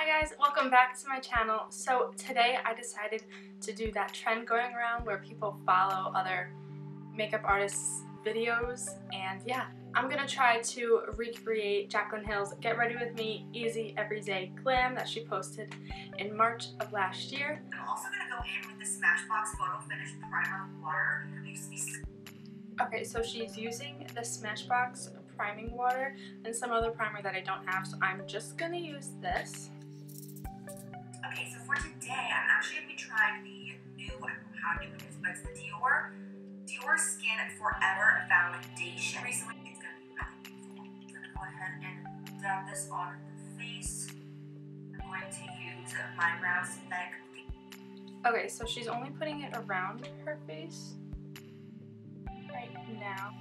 Hi guys, welcome back to my channel. So today I decided to do that trend going around where people follow other makeup artists' videos, and yeah, I'm gonna try to recreate Jaclyn Hill's Get Ready With Me Easy Everyday Glam that she posted in March of last year. I'm also gonna go in with the Smashbox Photo Finish Primer Water. Okay, so she's using the Smashbox priming water and some other primer that I don't have, so I'm just gonna use this. Okay, so for today, I'm actually gonna be trying the new, I don't know how new it is, but it's the Dior Skin Forever Foundation. Recently, it's gonna be really beautiful. I'm gonna go ahead and dab this on the face. I'm going to use my brown synthetic. Okay, so she's only putting it around her face right now.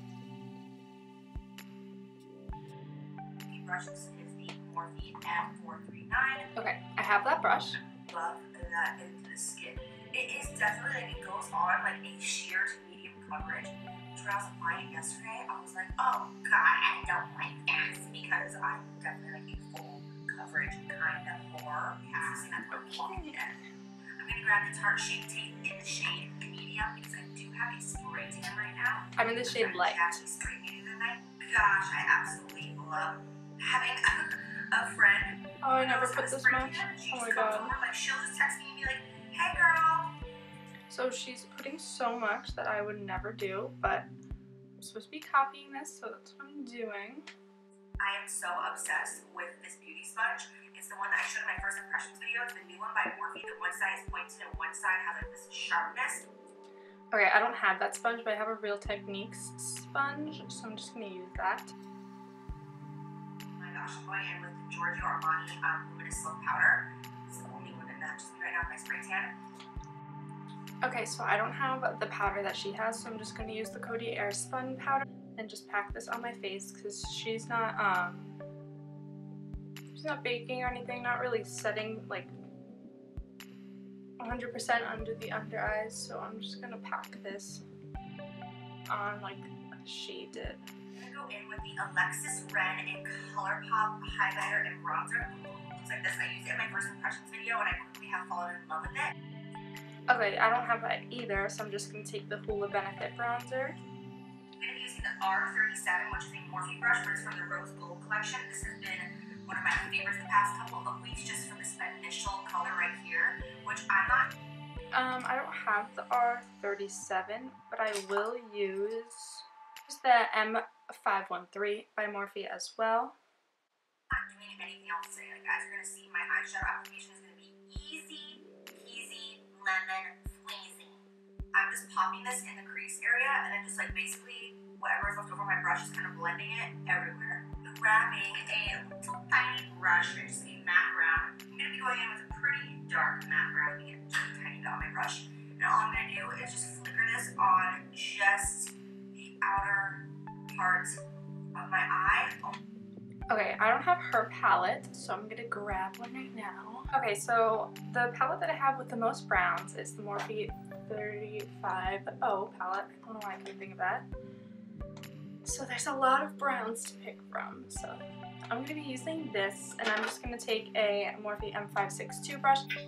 Brush. This is the Morphe M439. Okay, I have that brush. Love that into the skin. It is definitely like it goes on like a sheer to medium coverage. When I was applying it yesterday, I was like, oh god, I don't like this because I'm definitely like a full coverage kind of whore. Yes, and I'm gonna grab the Tarte Shape Tape in the shade medium because I do have a spray tan right now. I'm in the shade light. Spray tan tonight. Gosh, I absolutely love having a friend. Oh, I never put this much. Oh my god. Like, she'll just text me and be like, hey girl. So she's putting so much that I would never do, but I'm supposed to be copying this, so that's what I'm doing. I am so obsessed with this beauty sponge. It's the one that I showed in my first impressions video. It's the new one by Morphe. The one side is pointed and one side has like this sharpness. Okay, I don't have that sponge, but I have a Real Techniques sponge, so I'm just gonna use that. I'm going in with the Giorgio Armani Luminous Silk Powder. It's the only one that matches me right now with my spray tan. Okay, so I don't have the powder that she has, so I'm just going to use the Coty Airspun powder and just pack this on my face because she's not baking or anything, not really setting like 100% under the under eyes, so I'm just going to pack this on like she did. I'm going to go in with the Alexis Ren in ColourPop highlighter and bronzer. Looks like this. I used it in my first impressions video and I quickly have fallen in love with it. Okay, I don't have that either, so I'm just going to take the Hoola Benefit bronzer. I'm going to be using the R37, which is a Morphe brush, but it's from the Rose Gold collection. This has been one of my favorites the past couple of weeks just for this initial color right here, which I'm not... I don't have the R37, but I will use the M513 by Morphe as well. I'm not doing anything else today. Like, guys are going to see my eyeshadow application is going to be easy peasy lemon fleazy. I'm just popping this in the crease area and then just like basically whatever is left over my brush is kind of blending it everywhere. Grabbing a little tiny brush, just a matte brown. I'm going to be going in with a pretty dark matte brown to get just a tiny bit on my brush. And all I'm going to do is just flicker this on just the outer part of my eye. Okay, I don't have her palette, so I'm gonna grab one right now. Okay, so the palette that I have with the most browns is the Morphe 350 palette. I don't know why I couldn't think of that. So there's a lot of browns to pick from. So I'm gonna be using this, and I'm just gonna take a Morphe M562 brush. Okay,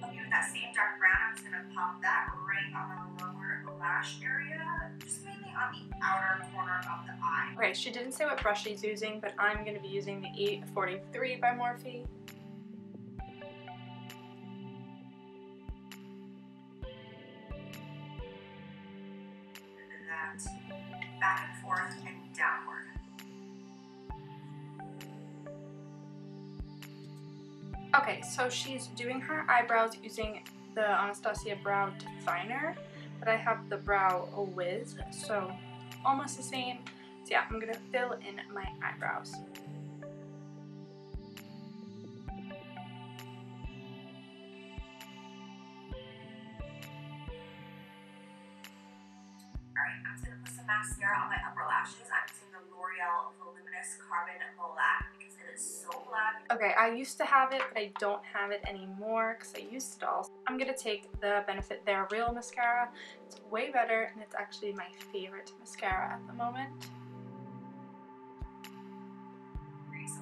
with that same dark brown, I'm just gonna pop that right on the lower lash area, just mainly on the outer corner of the eye. Okay, she didn't say what brush she's using, but I'm going to be using the E43 by Morphe. That back and forth and downward. Okay, so she's doing her eyebrows using the Anastasia Brow Definer, but I have the Brow Wiz, so almost the same. So yeah, I'm gonna fill in my eyebrows. Alright, I'm just gonna put some mascara on my upper lashes. I'm using the L'Oreal Voluminous Carbon Black because it is so black. Okay, I used to have it, but I don't have it anymore because I used it all. I'm gonna take the Benefit They're Real mascara. It's way better, and it's actually my favorite mascara at the moment. So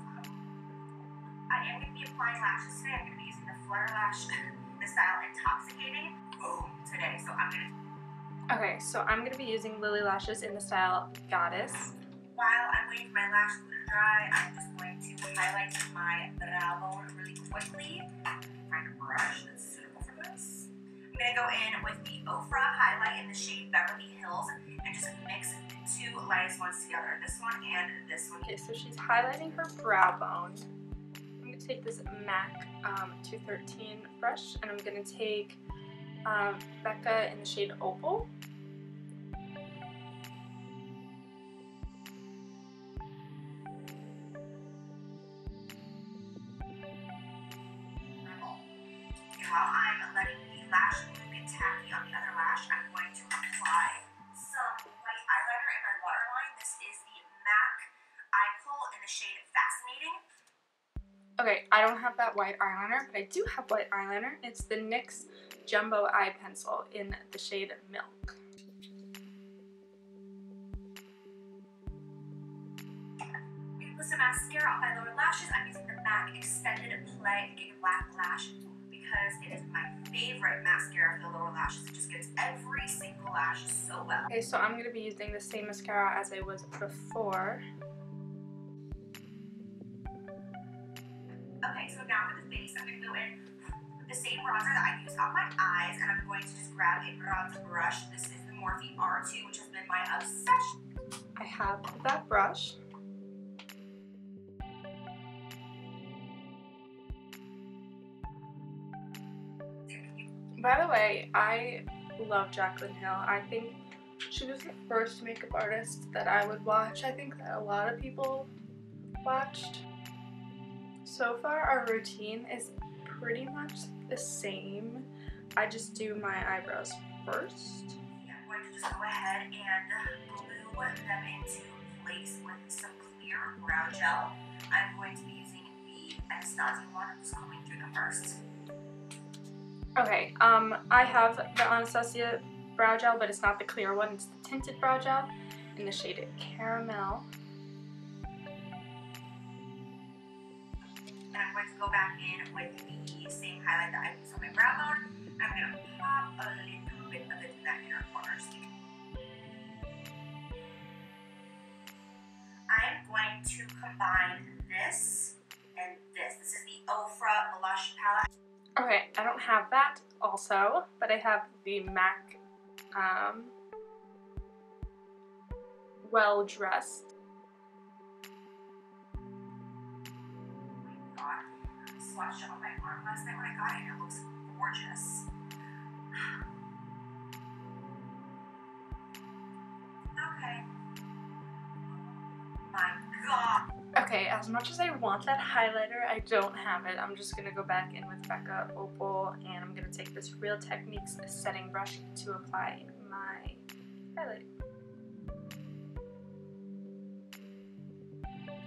applying lashes today. I'm going to be using the Flutter Lash, the style Intoxicating. Boom, today. So I'm going to... Okay, so I'm going to be using Lily Lashes in the style Goddess. While I'm waiting for my lash glue to dry, I'm just going to highlight my brow bone really quickly. Find a brush that's suitable for this. I'm going to go in with the Ofra highlight in the shade Beverly Hills and just mix the two lightest ones together, this one and this one. Okay, so she's highlighting her brow bone. I'm going to take this MAC 213 brush, and I'm going to take Becca in the shade Opal. While I'm letting the lash glue get tacky on the other lash, I'm going to apply some white eyeliner in my waterline. This is the MAC Eyebrow in the shade Fascinating. Okay, I don't have that white eyeliner, but I do have white eyeliner. It's the NYX Jumbo Eye Pencil in the shade Milk. With some mascara on my lower lashes, I'm using the MAC Extended Play Gig Black Lash because it is my favorite mascara for the lower lashes. It just gets every single lash so well. Okay, so I'm going to be using the same mascara as I was before. Okay, so now for the face, I'm going to go in with the same bronzer that I use on my eyes, and I'm going to just grab a bronzer brush. This is the Morphe R2, which has been my obsession. I have that brush. By the way, I love Jaclyn Hill. I think she was the first makeup artist that I would watch. I think that a lot of people watched. So far, our routine is pretty much the same. I just do my eyebrows first. Yeah, I'm going to just go ahead and glue them into place with some clear brow gel. I'm going to be using the Anastasia one. I'm just combing through them first. Okay, I have the Anastasia brow gel, but it's not the clear one. It's the tinted brow gel in the shade Caramel. And I'm going to go back in with the same highlight that I used on my brow bone. I'm going to pop a little bit of it in that inner corner. I'm going to combine this and this. This is the Ofra Blush Palette. Okay, I don't have that also, but I have the MAC Well Dressed. Oh my god, I swatched it on my arm last night when I got it and it looks gorgeous. Okay. Oh my god. Okay, as much as I want that highlighter, I don't have it. I'm just going to go back in with Becca Opal, and I'm going to take this Real Techniques setting brush to apply my highlight.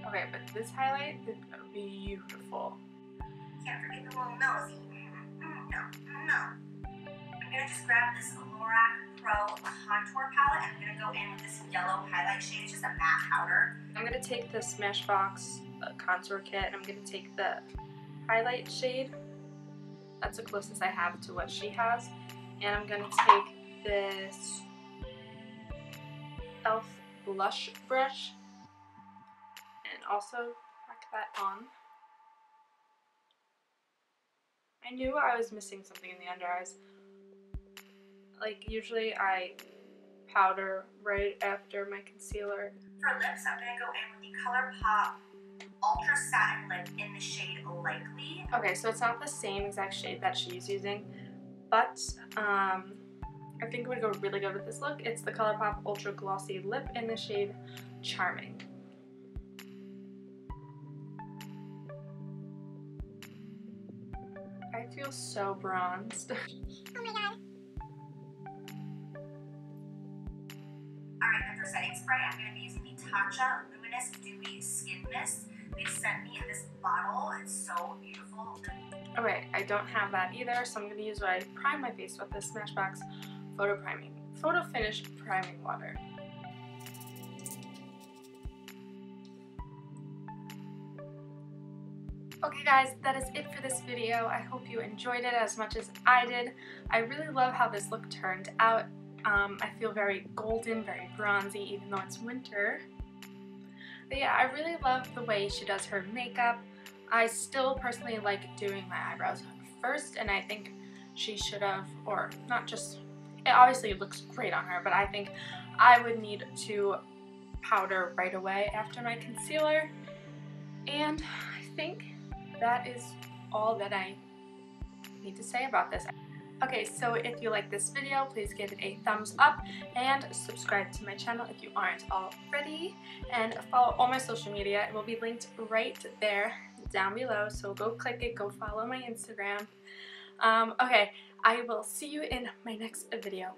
Okay, but this highlight is beautiful. Can't forget the little nosy. No. I'm going to just grab this Lorac Pro Contour Palette, and I'm going to go in with this yellow highlight shade. It's just a matte powder. I'm going to take the Smashbox contour kit, and I'm going to take the highlight shade. That's the closest I have to what she has. And I'm going to take this e.l.f. blush brush and also pack that on. I knew I was missing something in the under eyes. Like, usually I powder right after my concealer. For lips, I'm going to go in with the ColourPop Ultra Satin Lip in the shade Likely. Okay, so it's not the same exact shade that she's using, but I think it would go really good with this look. It's the ColourPop Ultra Glossy Lip in the shade Charming. I feel so bronzed. Oh my god. Alright, then for setting spray, I'm going to be using the Tatcha Luminous Dewy Skin Mist. They sent me this bottle. It's so beautiful. Okay, I don't have that either, so I'm going to use what I prime my face with, this Smashbox Photo Finish Priming Water. Okay guys, that is it for this video. I hope you enjoyed it as much as I did. I really love how this look turned out. I feel very golden, very bronzy, even though it's winter. But yeah, I really love the way she does her makeup. I still personally like doing my eyebrows first, and I think she should have, or not just, it obviously looks great on her, but I think I would need to powder right away after my concealer. And I think that is all that I need to say about this. Okay, so if you like this video, please give it a thumbs up and subscribe to my channel if you aren't already. And follow all my social media. It will be linked right there down below, so go click it, go follow my Instagram. Okay, I will see you in my next video.